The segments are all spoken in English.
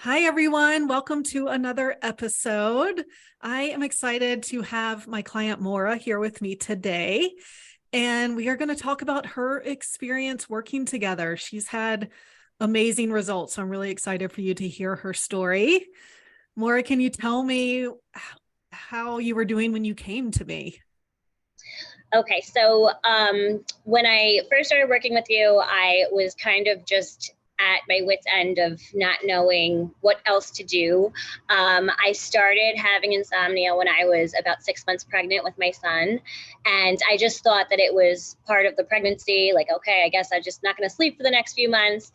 Hi, everyone. Welcome to another episode. I am excited to have my client Maura here with me today, and we are going to talk about her experience working together. She's had amazing results, so I'm really excited for you to hear her story. Maura, can you tell me how you were doing when you came to me? Okay, so when I first started working with you, I was kind of just at my wit's end of not knowing what else to do. I started having insomnia when I was about 6 months pregnant with my son. And I just thought that it was part of the pregnancy. Like, okay, I guess I'm just not going to sleep for the next few months.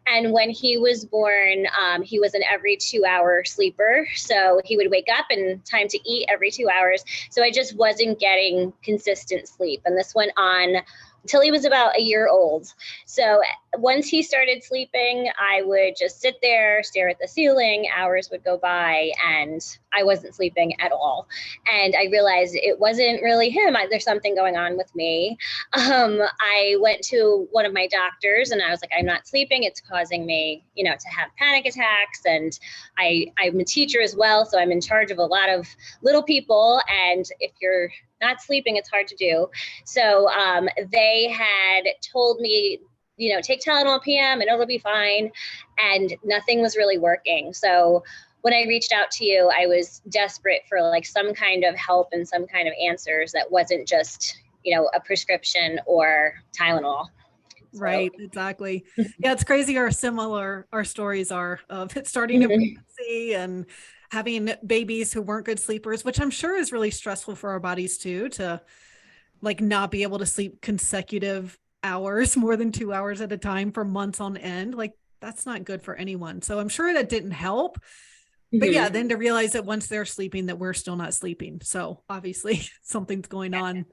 And when he was born, he was an every 2 hour sleeper. So he would wake up and time to eat every 2 hours. So I just wasn't getting consistent sleep. And this went on until he was about a year old. So once he started sleeping, I would just sit there, stare at the ceiling. Hours would go by and I wasn't sleeping at all. And I realized it wasn't really him. There's something going on with me. I went to one of my doctors and I was like, I'm not sleeping. It's causing me, to have panic attacks. And I'm a teacher as well. So I'm in charge of a lot of little people. And if you're not sleeping, it's hard to do. So they had told me, take Tylenol PM and it'll be fine. And nothing was really working. So when I reached out to you, I was desperate for like some kind of help and some kind of answers that wasn't just, a prescription or Tylenol. Right, exactly. Yeah, it's crazy how similar our stories are of it starting in Mhm. pregnancy and having babies who weren't good sleepers, which I'm sure is really stressful for our bodies too, to like not be able to sleep consecutive hours, more than 2 hours at a time for months on end. Like that's not good for anyone. So I'm sure that didn't help. But yeah, Mhm. then to realize that once they're sleeping, that we're still not sleeping. So obviously something's going on,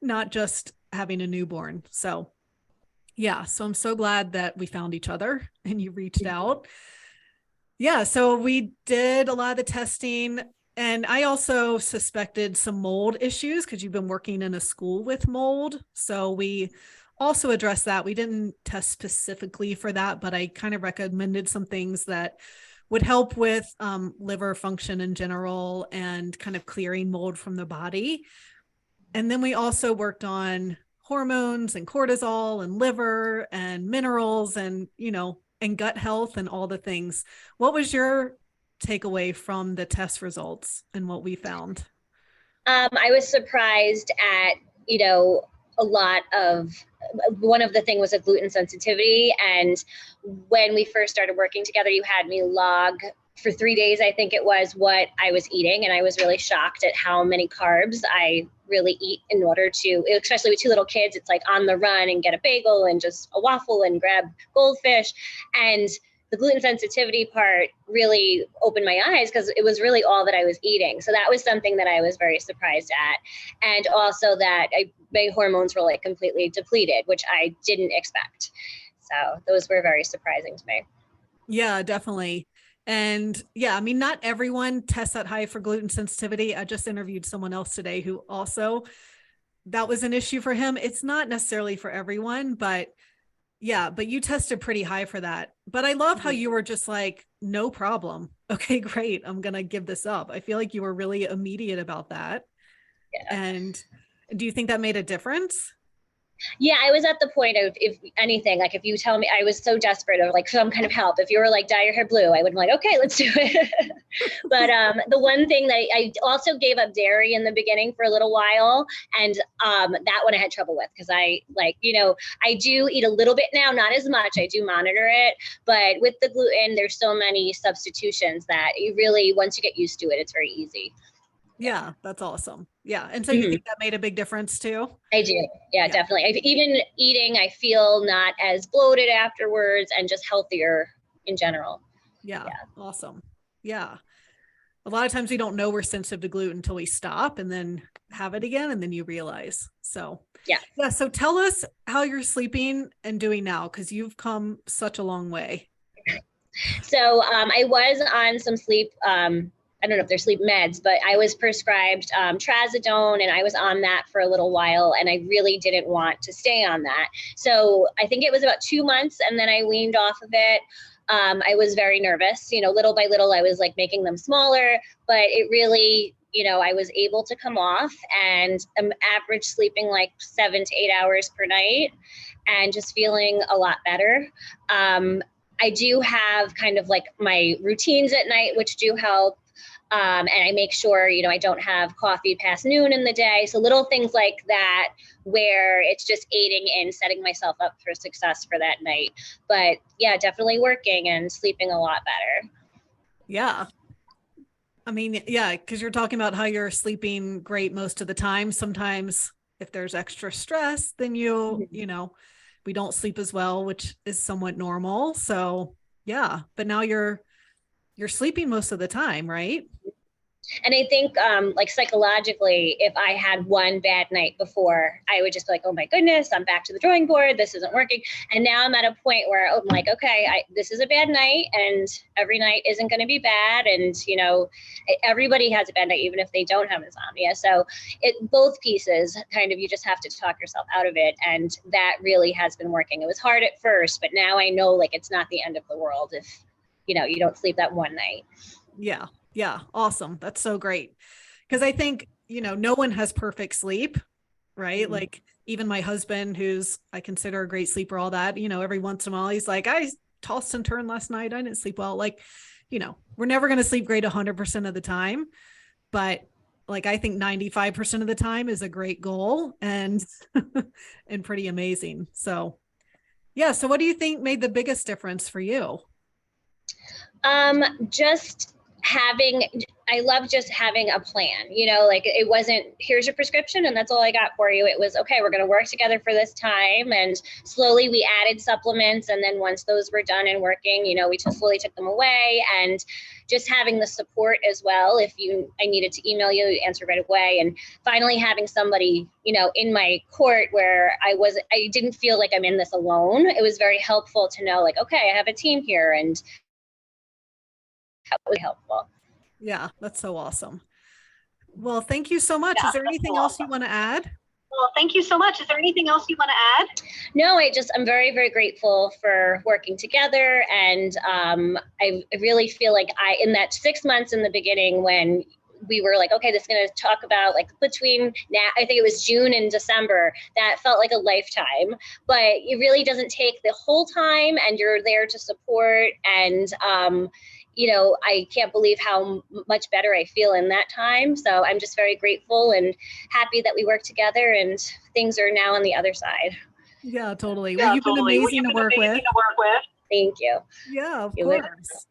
not just having a newborn. So yeah, so I'm so glad that we found each other and you reached out. Yeah, so we did a lot of the testing, and I also suspected some mold issues because you've been working in a school with mold. So we also addressed that. We didn't test specifically for that, but I kind of recommended some things that would help with liver function in general and kind of clearing mold from the body. And then we also worked on hormones and cortisol and liver and minerals and, and gut health and all the things. What was your takeaway from the test results and what we found? I was surprised at, a lot of one of the thing was a gluten sensitivity. And when we first started working together, you had me log for 3 days, I think it was, what I was eating. And I was really shocked at how many carbs I really eat in order to, especially with two little kids, it's like on the run and get a bagel and just a waffle and grab goldfish. And the gluten sensitivity part really opened my eyes because it was really all that I was eating. So that was something that I was very surprised at. And also that my hormones were like completely depleted, which I didn't expect. So those were very surprising to me. Yeah, definitely. And yeah, I mean, not everyone tests that high for gluten sensitivity. I just interviewed someone else today who also that was an issue for him. It's not necessarily for everyone, but yeah, but you tested pretty high for that. But I love how Mhm. you were just like, no problem. Okay, great. I'm going to give this up. I feel like you were really immediate about that. Yeah. And do you think that made a difference? Yeah, I was at the point of, if anything, like if you tell me, I was so desperate of like some kind of help. If you were like dye your hair blue, I would be like, okay, let's do it. But the one thing that I also gave up dairy in the beginning for a little while, and that one I had trouble with because I like, I do eat a little bit now, not as much. I do monitor it, but with the gluten, there's so many substitutions that you really, once you get used to it, it's very easy. Yeah, that's awesome. Yeah. And so you Mhm. think that made a big difference too? I do. Yeah, Yeah. definitely. Even eating, I feel not as bloated afterwards and just healthier in general. Yeah. Yeah. Awesome. Yeah. A lot of times we don't know we're sensitive to gluten until we stop and then have it again and then you realize. So, Yeah. yeah, so tell us how you're sleeping and doing now because you've come such a long way. So I was on some sleep. I don't know if they're sleep meds, but I was prescribed trazodone, and I was on that for a little while, and I really didn't want to stay on that. So I think it was about 2 months, and then I weaned off of it. I was very nervous, little by little, I was like making them smaller, but it really, I was able to come off, and I'm average sleeping like 7 to 8 hours per night and just feeling a lot better. I do have kind of like my routines at night, which do help. And I make sure, I don't have coffee past noon in the day. So little things like that, where it's just aiding in setting myself up for success for that night. But yeah, definitely working and sleeping a lot better. Yeah. I mean, yeah, because you're talking about how you're sleeping great most of the time. Sometimes if there's extra stress, then we don't sleep as well, which is somewhat normal. So yeah, but now you're sleeping most of the time, right? And I think like psychologically, if I had one bad night before, I would just be like, oh my goodness, I'm back to the drawing board. This isn't working. And now I'm at a point where I'm like, okay, this is a bad night, and every night isn't going to be bad. And, everybody has a bad night, even if they don't have insomnia. So both pieces kind of, you just have to talk yourself out of it. And that really has been working. It was hard at first, but now I know like it's not the end of the world if, you don't sleep that one night. Yeah. Yeah. Awesome. That's so great. Because I think, no one has perfect sleep, right? Mm-hmm. Like even my husband, who's I consider a great sleeper, all that, every once in a while, he's like, I tossed and turned last night. I didn't sleep well. Like, we're never going to sleep great 100% of the time. But like, I think 95% of the time is a great goal and, and pretty amazing. So, yeah. So what do you think made the biggest difference for you? Just having, I love just having a plan, like it wasn't, here's your prescription and that's all I got for you. It was, okay, we're going to work together for this time. And slowly we added supplements. And then once those were done and working, we just slowly took them away, and just having the support as well. If I needed to email you, answer right away. And finally having somebody, in my court where I didn't feel like I'm in this alone. It was very helpful to know like, okay, I have a team here, and that was helpful. Yeah. That's so awesome. Well, thank you so much. Is there anything else you want to add? Well, thank you so much. Is there anything else you want to add? No, I'm very, very grateful for working together. And I really feel like in that 6 months in the beginning when we were like, okay, this is going to talk about like between now, I think it was June and December, that felt like a lifetime, but it really doesn't take the whole time, and you're there to support. And, I can't believe how much better I feel in that time. So I'm just very grateful and happy that we work together, and things are now on the other side. Yeah, totally. Well, you've been amazing to work with. Thank you. Yeah, of course.